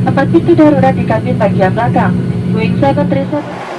Tempat pintu darurat di kabin bagian belakang. Boeing 737.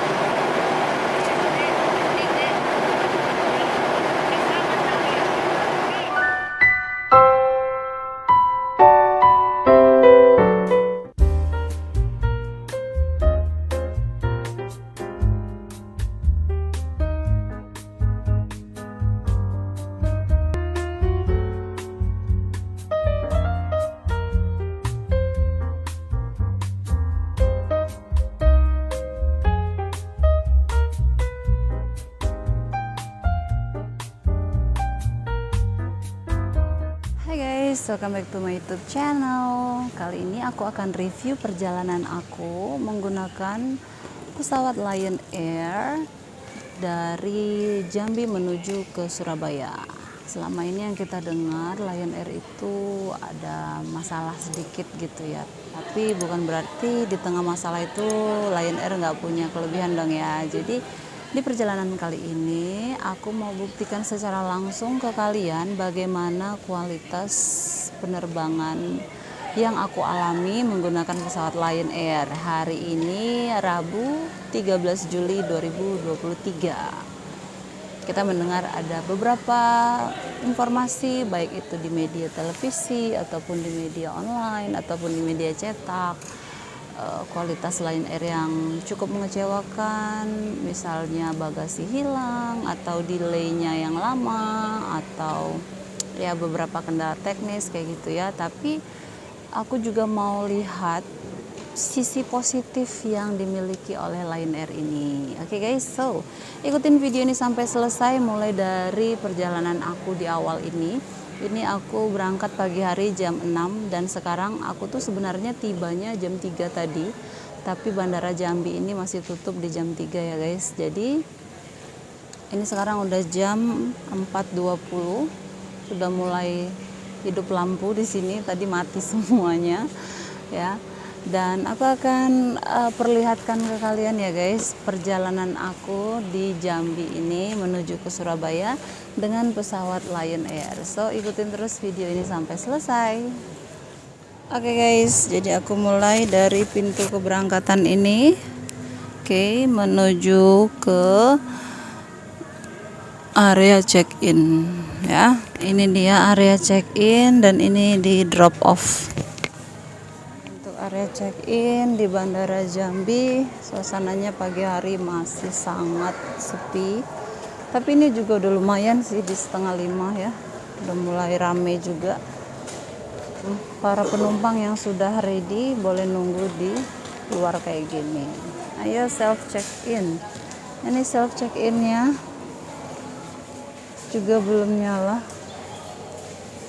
Hai guys, welcome back to my YouTube channel. Kali ini aku akan review perjalanan aku menggunakan pesawat Lion Air dari Jambi menuju ke Surabaya. Selama ini yang kita dengar Lion Air itu ada masalah sedikit gitu ya. Tapi bukan berarti di tengah masalah itu Lion Air nggak punya kelebihan dong ya. Jadi di perjalanan kali ini aku mau buktikan secara langsung ke kalian bagaimana kualitas penerbangan yang aku alami menggunakan pesawat Lion Air. Hari ini Rabu 13 Juli 2023. Kita mendengar ada beberapa informasi baik itu di media televisi ataupun di media online ataupun di media cetak. Kualitas Lion Air yang cukup mengecewakan, misalnya bagasi hilang atau delaynya yang lama atau ya beberapa kendala teknis kayak gitu ya. Tapi aku juga mau lihat sisi positif yang dimiliki oleh Lion Air ini. Oke guys, so ikutin video ini sampai selesai mulai dari perjalanan aku di awal ini. Ini aku berangkat pagi hari jam 6 dan sekarang aku tuh sebenarnya tibanya jam 3 tadi. Tapi Bandara Jambi ini masih tutup di jam 3 ya guys. Jadi ini sekarang udah jam 4.20. Sudah mulai hidup lampu di sini, tadi mati semuanya ya. Dan aku akan perlihatkan ke kalian ya guys perjalanan aku di Jambi ini menuju ke Surabaya dengan pesawat Lion Air. So ikutin terus video ini sampai selesai. Oke guys, jadi aku mulai dari pintu keberangkatan ini. Oke, menuju ke area check-in ya. Ini dia area check-in dan ini di drop off. Area check-in di Bandara Jambi, suasananya pagi hari masih sangat sepi. Tapi ini juga udah lumayan sih di 4:30 ya. Udah mulai rame juga. Para penumpang yang sudah ready boleh nunggu di luar kayak gini. Ayo self check-in. Ini self check-innya juga belum nyala.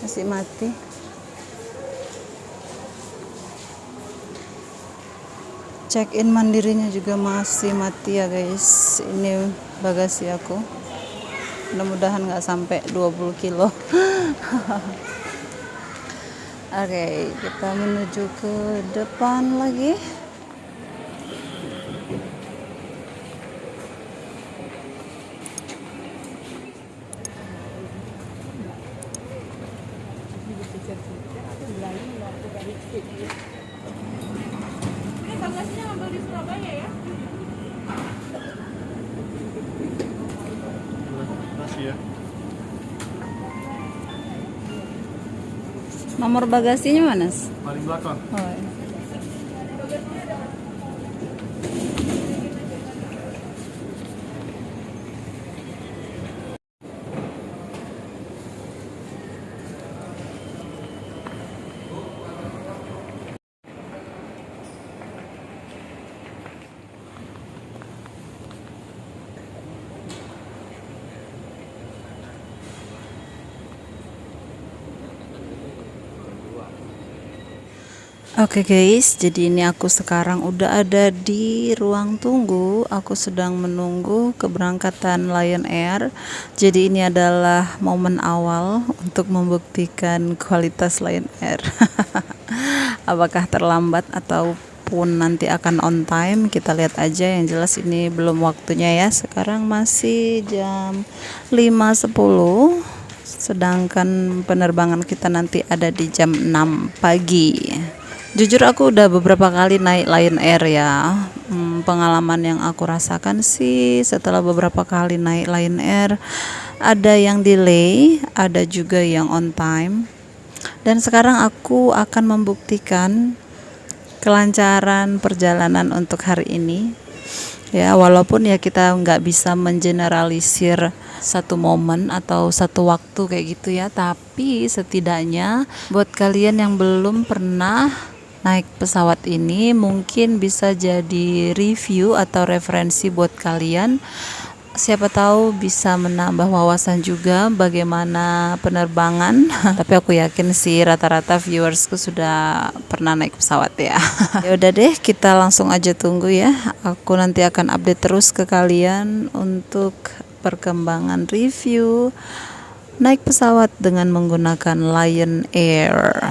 Masih mati. Check-in mandirinya juga masih mati ya guys. Ini bagasi aku. Mudah-mudahan nggak sampai 20 kilo. Oke, kita menuju ke depan lagi. Bagasinya ngambil di Surabaya ya? Masih ya. Nomor bagasinya mana? Paling belakang. Oh, ya. Oke guys, jadi ini aku sekarang udah ada di ruang tunggu. Aku sedang menunggu keberangkatan Lion Air. Jadi ini adalah momen awal untuk membuktikan kualitas Lion Air. Apakah terlambat ataupun nanti akan on time, kita lihat aja. Yang jelas ini belum waktunya ya. Sekarang masih jam 5.10. Sedangkan penerbangan kita nanti ada di jam 6 pagi. Jujur aku udah beberapa kali naik Lion Air ya. Pengalaman yang aku rasakan sih setelah beberapa kali naik Lion Air, ada yang delay, ada juga yang on time. Dan sekarang aku akan membuktikan kelancaran perjalanan untuk hari ini. Ya, walaupun ya kita nggak bisa mengeneralisir satu momen atau satu waktu kayak gitu ya, tapi setidaknya buat kalian yang belum pernah naik pesawat ini mungkin bisa jadi review atau referensi buat kalian. Siapa tahu bisa menambah wawasan juga bagaimana penerbangan. Tapi aku yakin sih rata-rata viewersku sudah pernah naik pesawat ya. Ya udah deh, kita langsung aja tunggu ya. Aku nanti akan update terus ke kalian untuk perkembangan review naik pesawat dengan menggunakan Lion Air.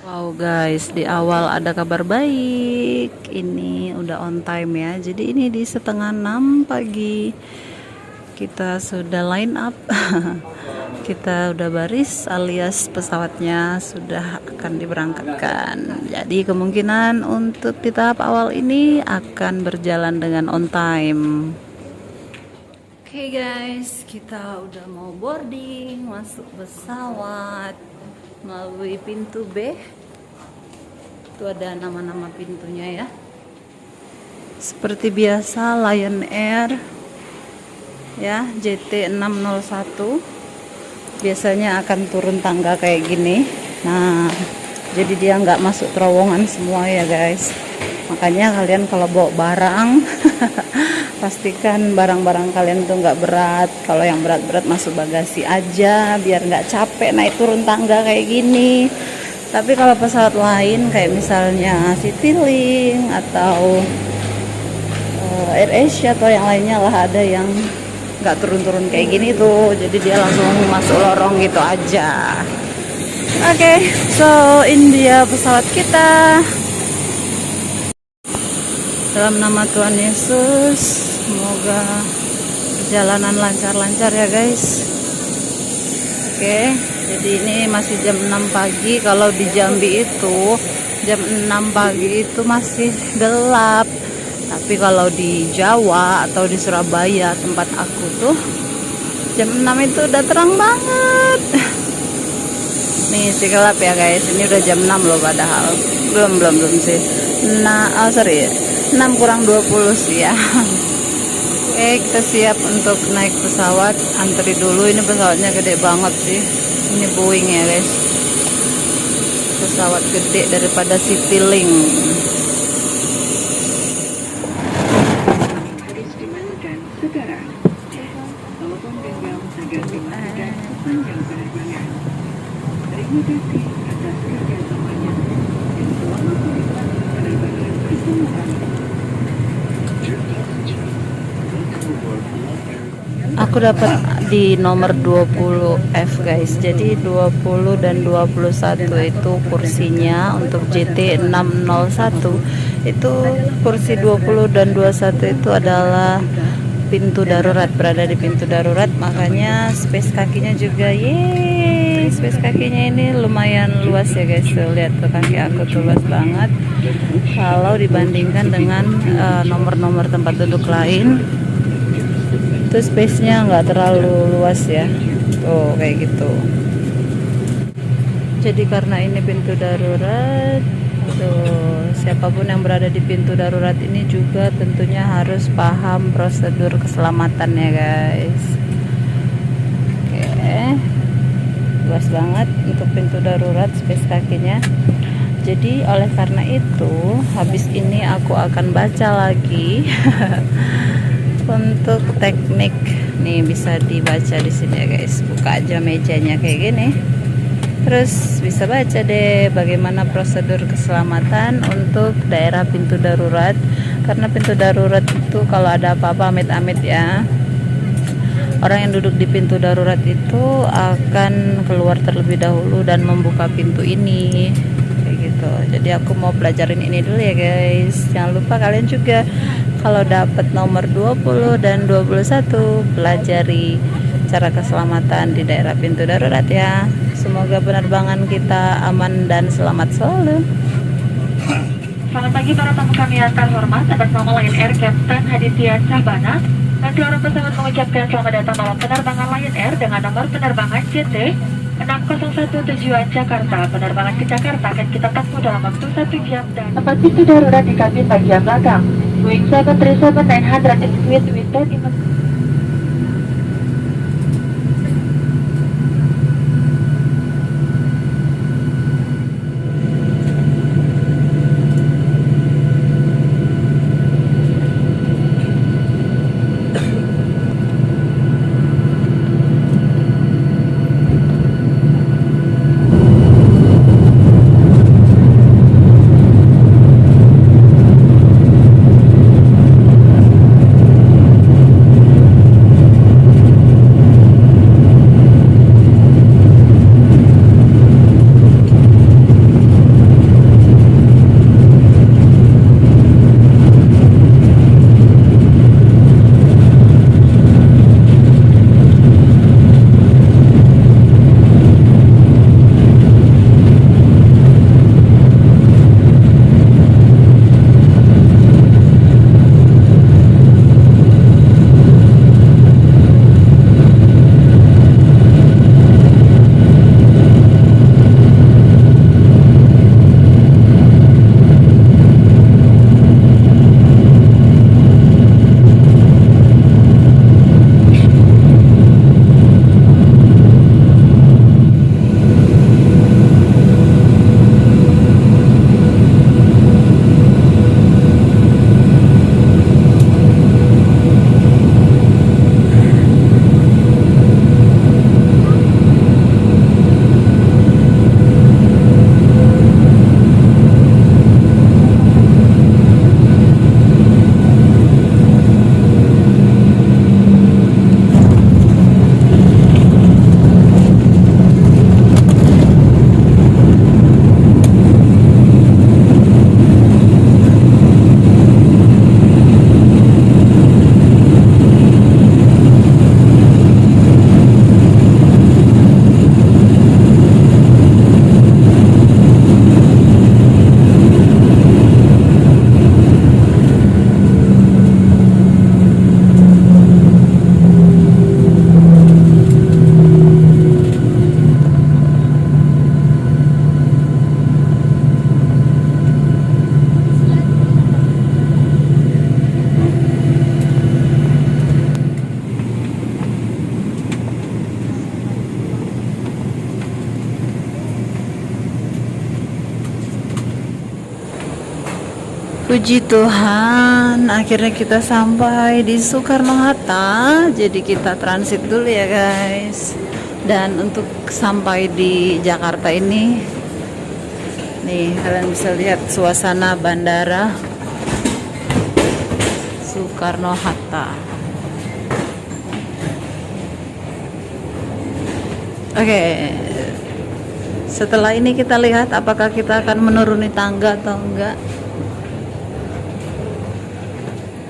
Wow guys, di awal ada kabar baik. Ini udah on time ya. Jadi ini di 5:30 pagi. Kita sudah line up. Kita udah baris alias pesawatnya sudah akan diberangkatkan. Jadi kemungkinan untuk di tahap awal ini akan berjalan dengan on time. Oke guys, kita udah mau boarding, masuk pesawat melalui pintu B. Itu ada nama-nama pintunya ya. Seperti biasa Lion Air ya, JT601 biasanya akan turun tangga kayak gini. Nah, jadi dia nggak masuk terowongan semua ya guys. Makanya kalian kalau bawa barang pastikan barang-barang kalian tuh nggak berat. Kalau yang berat-berat masuk bagasi aja biar nggak capek naik turun tangga kayak gini. Tapi kalau pesawat lain kayak misalnya Citylink atau AirAsia atau yang lainnya lah, ada yang nggak turun-turun kayak gini tuh, jadi dia langsung masuk lorong gitu aja. Oke, so ini dia pesawat kita. Dalam nama Tuhan Yesus, semoga perjalanan lancar-lancar ya guys. Oke, jadi ini masih jam 6 pagi. Kalau di Jambi itu jam 6 pagi itu masih gelap. Tapi kalau di Jawa atau di Surabaya tempat aku tuh jam 6 itu udah terang banget. Nih si gelap ya guys. Ini udah jam 6 loh padahal. Belum sih. Nah, sorry. 6 kurang 20 sih ya. Oke, kita siap untuk naik pesawat. Antri dulu, ini pesawatnya gede banget sih. Ini Boeing ya guys. Pesawat gede daripada Citylink. Aku dapat di nomor 20F guys. Jadi 20 dan 21 itu kursinya untuk JT601. Itu kursi 20 dan 21 itu adalah pintu darurat, berada di pintu darurat, makanya space kakinya juga space kakinya ini lumayan luas ya guys. Tuh, lihat tuh kaki aku tuh luas banget kalau dibandingkan dengan nomor-nomor tempat duduk lain. Itu space-nya nggak terlalu luas ya, tuh kayak gitu. Jadi karena ini pintu darurat, tuh siapapun yang berada di pintu darurat ini juga tentunya harus paham prosedur keselamatan ya guys. Oke, luas banget untuk pintu darurat, space kakinya. Jadi oleh karena itu habis ini aku akan baca lagi untuk teknik. Nih bisa dibaca di sini ya guys. Buka aja mejanya kayak gini. Terus bisa baca deh bagaimana prosedur keselamatan untuk daerah pintu darurat. Karena pintu darurat itu kalau ada apa-apa amit-amit ya, orang yang duduk di pintu darurat itu akan keluar terlebih dahulu dan membuka pintu ini kayak gitu. Jadi aku mau pelajarin ini dulu ya guys. Jangan lupa kalian juga kalau dapat nomor 20 dan 21 pelajari cara keselamatan di daerah pintu darurat ya. Semoga penerbangan kita aman dan selamat selalu. Selamat pagi para tamu kami yang terhormat. Atas nama Lion Air Captain Haditya Cabana dan seluruh pesawat mengucapkan selamat datang dalam penerbangan Lion Air dengan nomor penerbangan JT 601 tujuan Jakarta. Penerbangan ke Jakarta akan kita tempuh dalam waktu 1 jam dan tempat pintu darurat di kabin bagian belakang. Boeing 737-900 is equipped with 30 Puji Tuhan, akhirnya kita sampai di Soekarno-Hatta. Jadi kita transit dulu ya guys. Dan untuk sampai di Jakarta ini, nih kalian bisa lihat suasana bandara Soekarno-Hatta. Oke, setelah ini kita lihat apakah kita akan menuruni tangga atau enggak.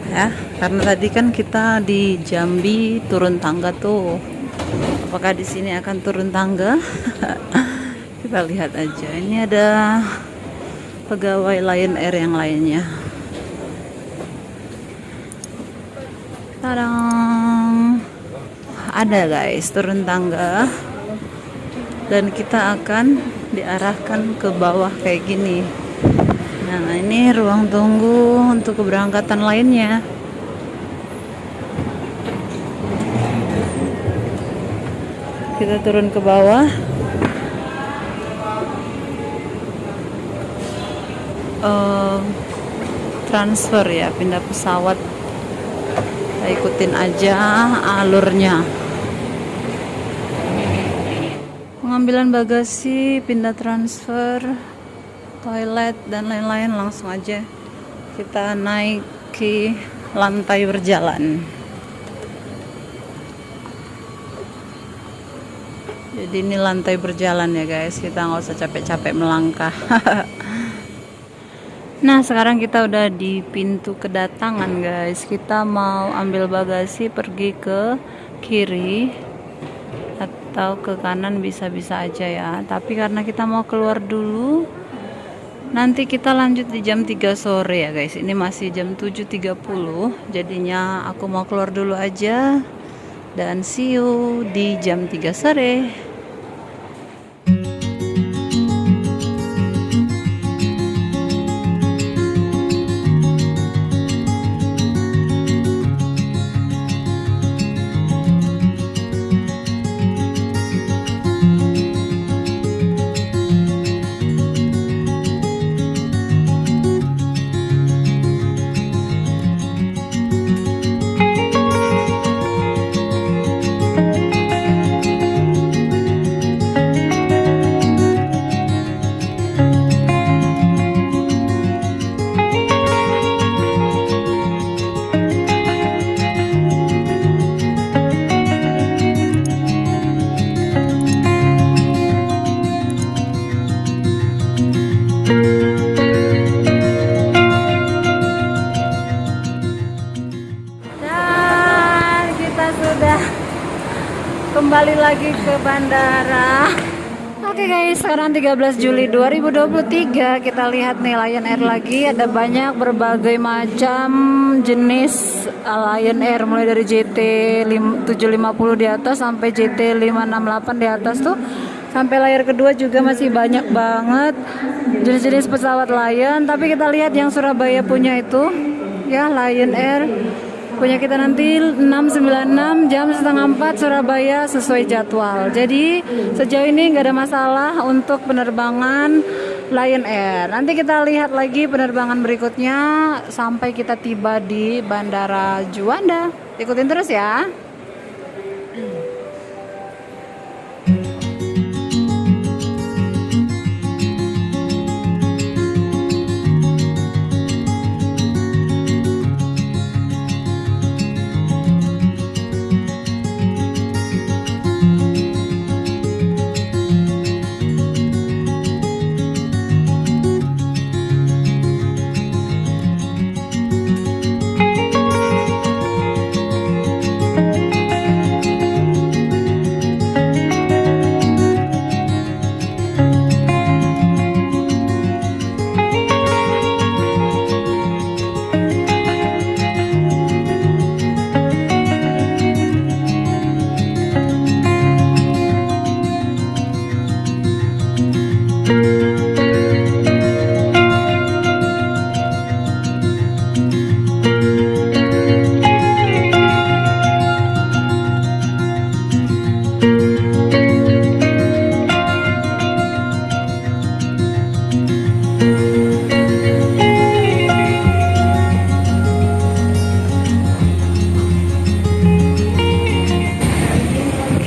Ya, karena tadi kan kita di Jambi turun tangga tuh. Apakah di sini akan turun tangga? Kita lihat aja. Ini ada pegawai Lion Air yang lainnya. Tadang. Ada guys, turun tangga. Dan kita akan diarahkan ke bawah kayak gini. Nah, ini ruang tunggu untuk keberangkatan lainnya. Kita turun ke bawah. Transfer ya, pindah pesawat. Kita ikutin aja alurnya. Pengambilan bagasi, pindah transfer, toilet dan lain-lain, langsung aja kita naiki lantai berjalan. Jadi ini lantai berjalan ya guys, kita nggak usah capek-capek melangkah. Nah sekarang kita udah di pintu kedatangan guys. Kita mau ambil bagasi, pergi ke kiri atau ke kanan bisa-bisa aja ya. Tapi karena kita mau keluar dulu, Nanti kita lanjut di jam 3 sore ya guys. Ini masih jam 7.30. Jadinya aku mau keluar dulu aja. Dan see you di jam 3 sore. Dan kita sudah kembali lagi ke bandara. Oke guys, sekarang 13 Juli 2023. Kita lihat nih Lion Air lagi. Ada banyak berbagai macam jenis Lion Air, mulai dari JT 750 di atas sampai JT 568 di atas tuh. Sampai layar kedua juga masih banyak banget jenis-jenis pesawat Lion. Tapi kita lihat yang Surabaya punya itu ya, Lion Air punya kita nanti 696 jam setengah 4 Surabaya sesuai jadwal. Jadi sejauh ini nggak ada masalah untuk penerbangan Lion Air. Nanti kita lihat lagi penerbangan berikutnya sampai kita tiba di Bandara Juanda. Ikutin terus ya.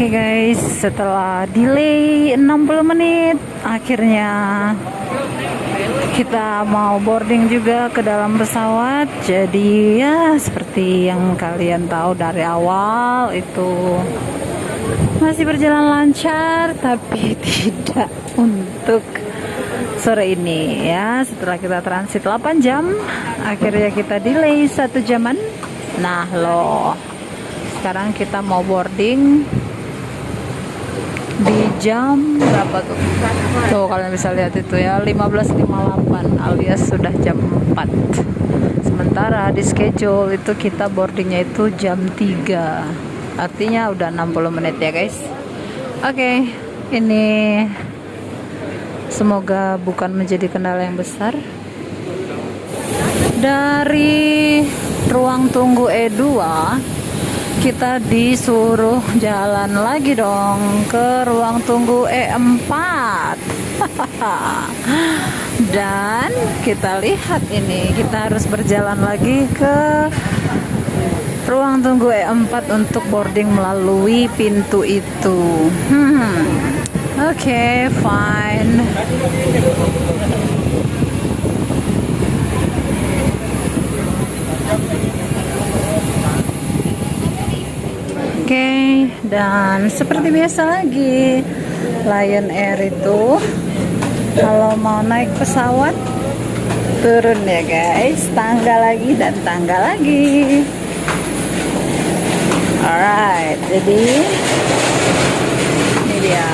Oke guys, setelah delay 60 menit, akhirnya kita mau boarding juga ke dalam pesawat. Jadi ya seperti yang kalian tahu dari awal itu masih berjalan lancar, tapi tidak untuk sore ini ya. Setelah kita transit 8 jam, akhirnya kita delay 1 jaman. Nah loh, sekarang kita mau boarding di jam berapa tuh? Tuh kalian bisa lihat itu ya, 15.58 alias sudah jam 4. Sementara di schedule itu kita boardingnya itu jam 3. Artinya udah 60 menit ya guys. Oke, ini semoga bukan menjadi kendala yang besar. Dari ruang tunggu E2 kita disuruh jalan lagi dong ke ruang tunggu E4. Dan kita lihat ini, kita harus berjalan lagi ke ruang tunggu E4 untuk boarding melalui pintu itu. Oke, fine. Oke, dan seperti biasa lagi, Lion Air itu kalau mau naik pesawat turun ya guys, tangga lagi dan tangga lagi. Alright, jadi ini dia.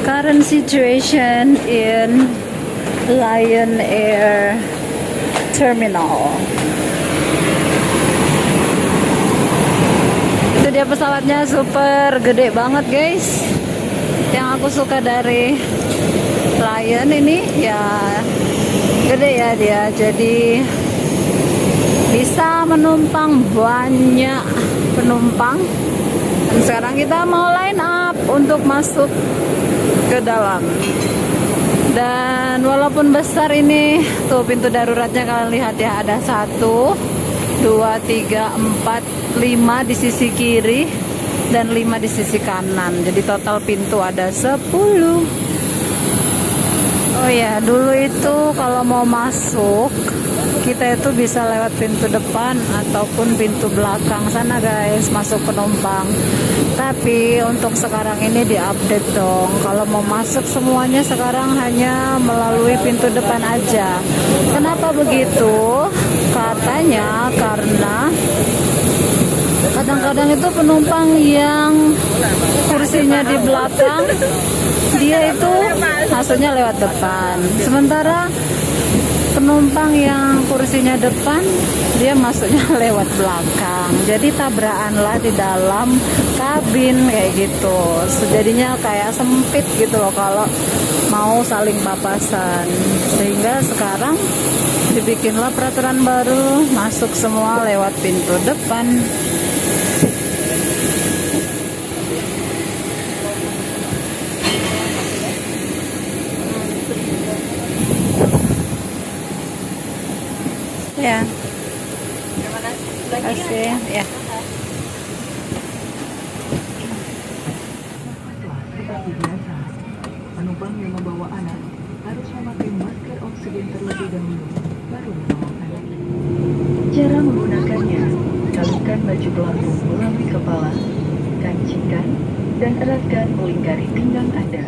current situation in Lion Air Terminal. Itu dia pesawatnya, super gede banget guys. Yang aku suka dari Lion ini ya gede ya dia, jadi bisa menumpang banyak penumpang. Dan sekarang kita mau line up untuk masuk ke dalam. Dan walaupun besar ini, tuh pintu daruratnya kalian lihat ya, ada 1, 2, 3, 4, 5 di sisi kiri dan 5 di sisi kanan. Jadi total pintu ada 10. Oh ya, dulu itu kalau mau masuk kita itu bisa lewat pintu depan ataupun pintu belakang sana guys, masuk penumpang. Tapi untuk sekarang ini diupdate dong, kalau mau masuk semuanya sekarang hanya melalui pintu depan aja. Kenapa begitu? Katanya karena kadang-kadang itu penumpang yang kursinya di belakang dia itu masuknya lewat depan, sementara penumpang yang kursinya depan dia masuknya lewat belakang. Jadi tabrakan lah di dalam kabin kayak gitu. Jadinya kayak sempit gitu loh kalau mau saling papasan. Sehingga sekarang dibikinlah peraturan baru, masuk semua lewat pintu depan. Ya. Terima kasih. Ya. Seperti biasa, penumpang yang membawa anak harus memakai masker oksigen terlebih dahulu, baru membawa anak. Cara menggunakannya, kalungkan baju pelampung melalui kepala, kancingkan, dan eratkan melingkari pinggang Anda.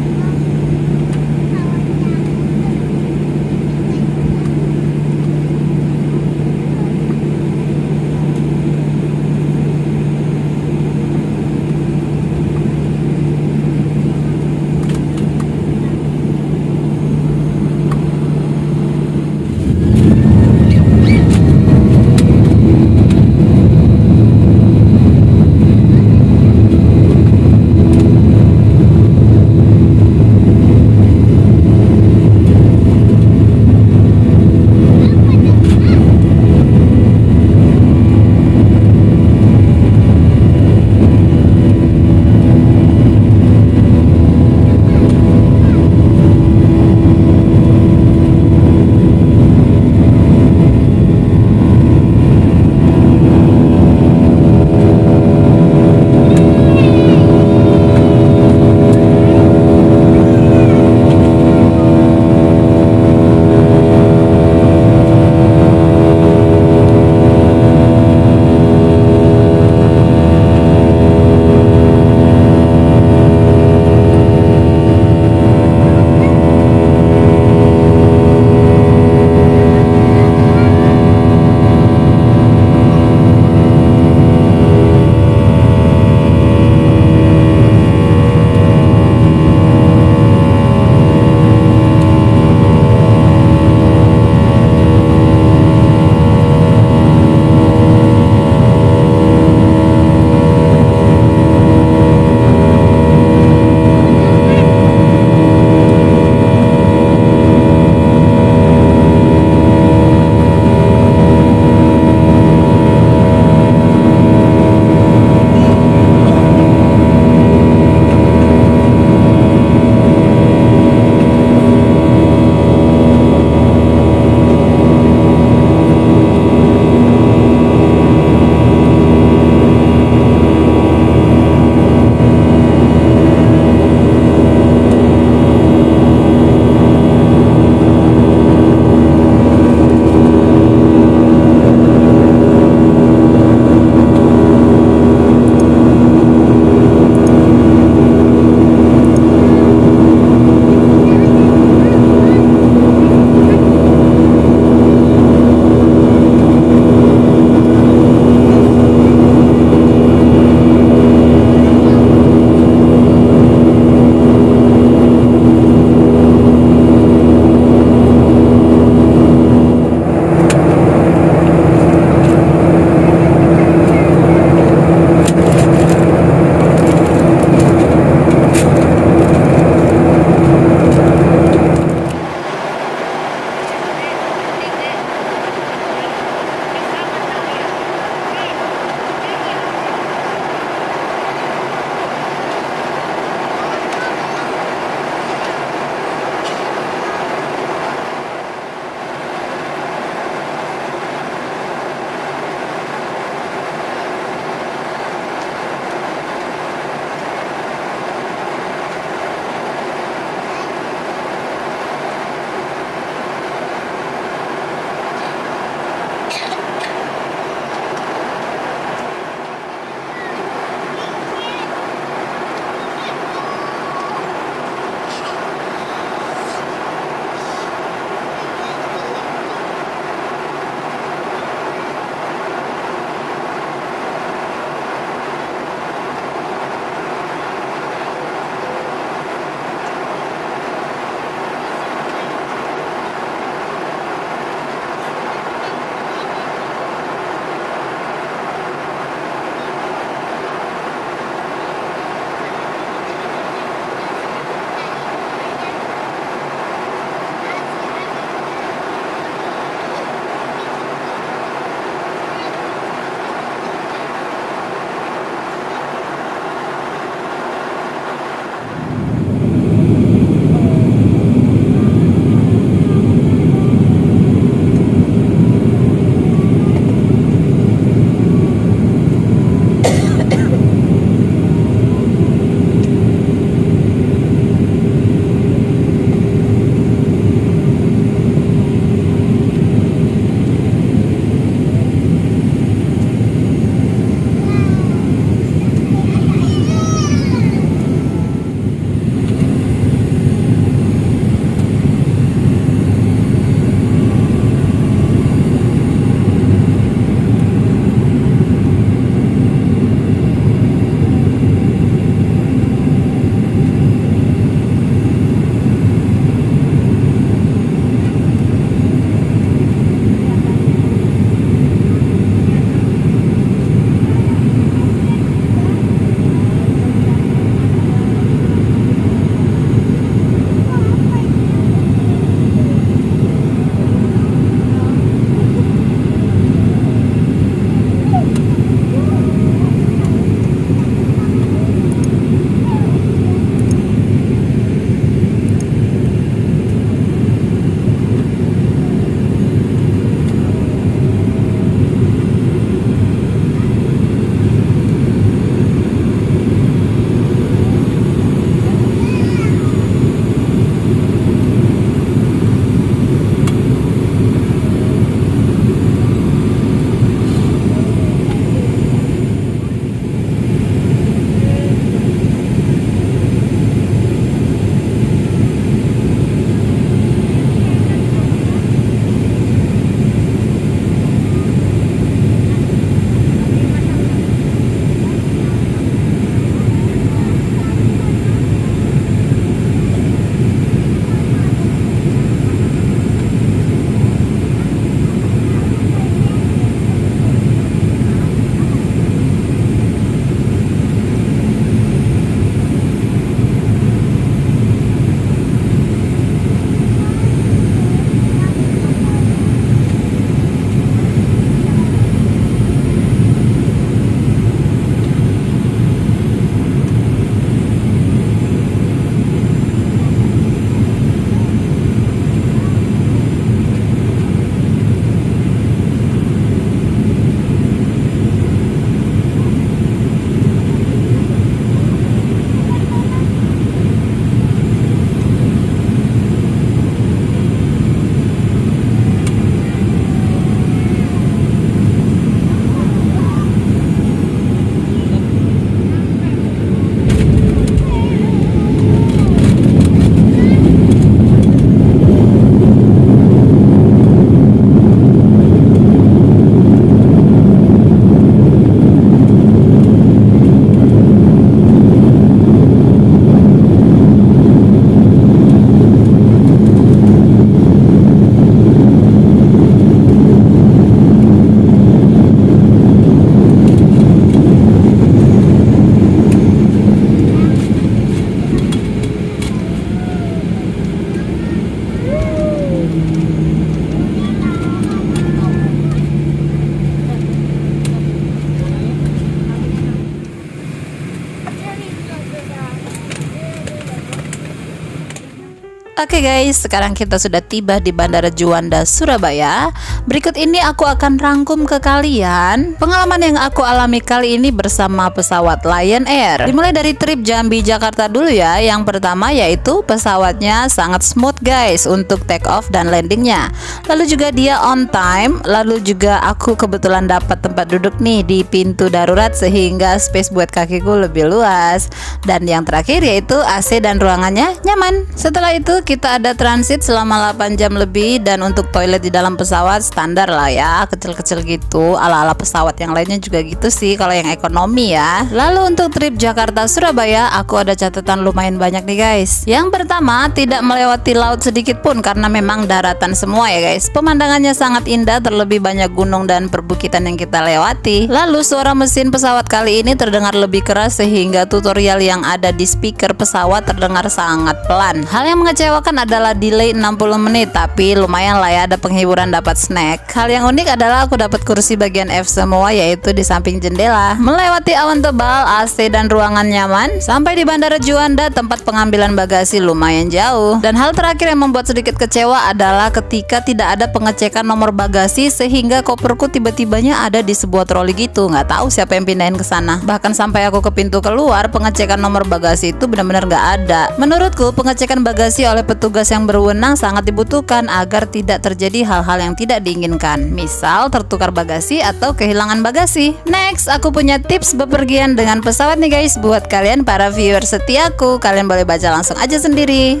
Oke guys, sekarang kita sudah tiba di Bandara Juanda, Surabaya. Berikut ini aku akan rangkum ke kalian pengalaman yang aku alami kali ini bersama pesawat Lion Air. Dimulai dari trip Jambi Jakarta dulu ya. Yang pertama yaitu pesawatnya sangat smooth guys untuk take off dan landingnya. Lalu juga dia on time. Lalu juga aku kebetulan dapat tempat duduk nih di pintu darurat sehingga space buat kakiku lebih luas. Dan yang terakhir yaitu AC dan ruangannya nyaman. Setelah itu kita ada transit selama 8 jam lebih, dan untuk toilet di dalam pesawat standar lah ya, kecil-kecil gitu, ala-ala pesawat yang lainnya juga gitu sih kalau yang ekonomi ya. Lalu untuk trip Jakarta Surabaya aku ada catatan lumayan banyak nih guys. Yang pertama, tidak melewati laut sedikit pun karena memang daratan semua ya guys. Pemandangannya sangat indah, terlebih banyak gunung dan perbukitan yang kita lewati. Lalu suara mesin pesawat kali ini terdengar lebih keras sehingga tutorial yang ada di speaker pesawat terdengar sangat pelan. Hal yang mengecewakan adalah delay 60 menit, tapi lumayan lah ya, ada penghiburan, dapat snack. Hal yang unik adalah aku dapat kursi bagian F semua, yaitu di samping jendela. Melewati awan tebal, AC dan ruangan nyaman. Sampai di Bandara Juanda, tempat pengambilan bagasi lumayan jauh. Dan hal terakhir yang membuat sedikit kecewa adalah ketika tidak ada pengecekan nomor bagasi sehingga koperku tiba-tibanya ada di sebuah troli gitu. Nggak tahu siapa yang pindahin ke sana. Bahkan sampai aku ke pintu keluar, pengecekan nomor bagasi itu benar-benar nggak ada. Menurutku pengecekan bagasi oleh petugas yang berwenang sangat dibutuhkan agar tidak terjadi hal-hal yang tidak diinginkan, misal tertukar bagasi atau kehilangan bagasi. Next, aku punya tips bepergian dengan pesawat nih guys buat kalian para viewer setiaku. Kalian boleh baca langsung aja sendiri.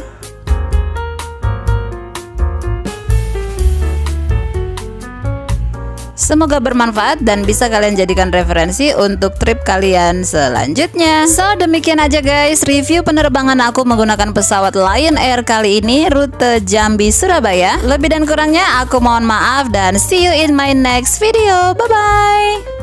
Semoga bermanfaat dan bisa kalian jadikan referensi untuk trip kalian selanjutnya. So, demikian aja guys review penerbangan aku menggunakan pesawat Lion Air kali ini, rute Jambi Surabaya. Lebih dan kurangnya aku mohon maaf dan see you in my next video. Bye bye.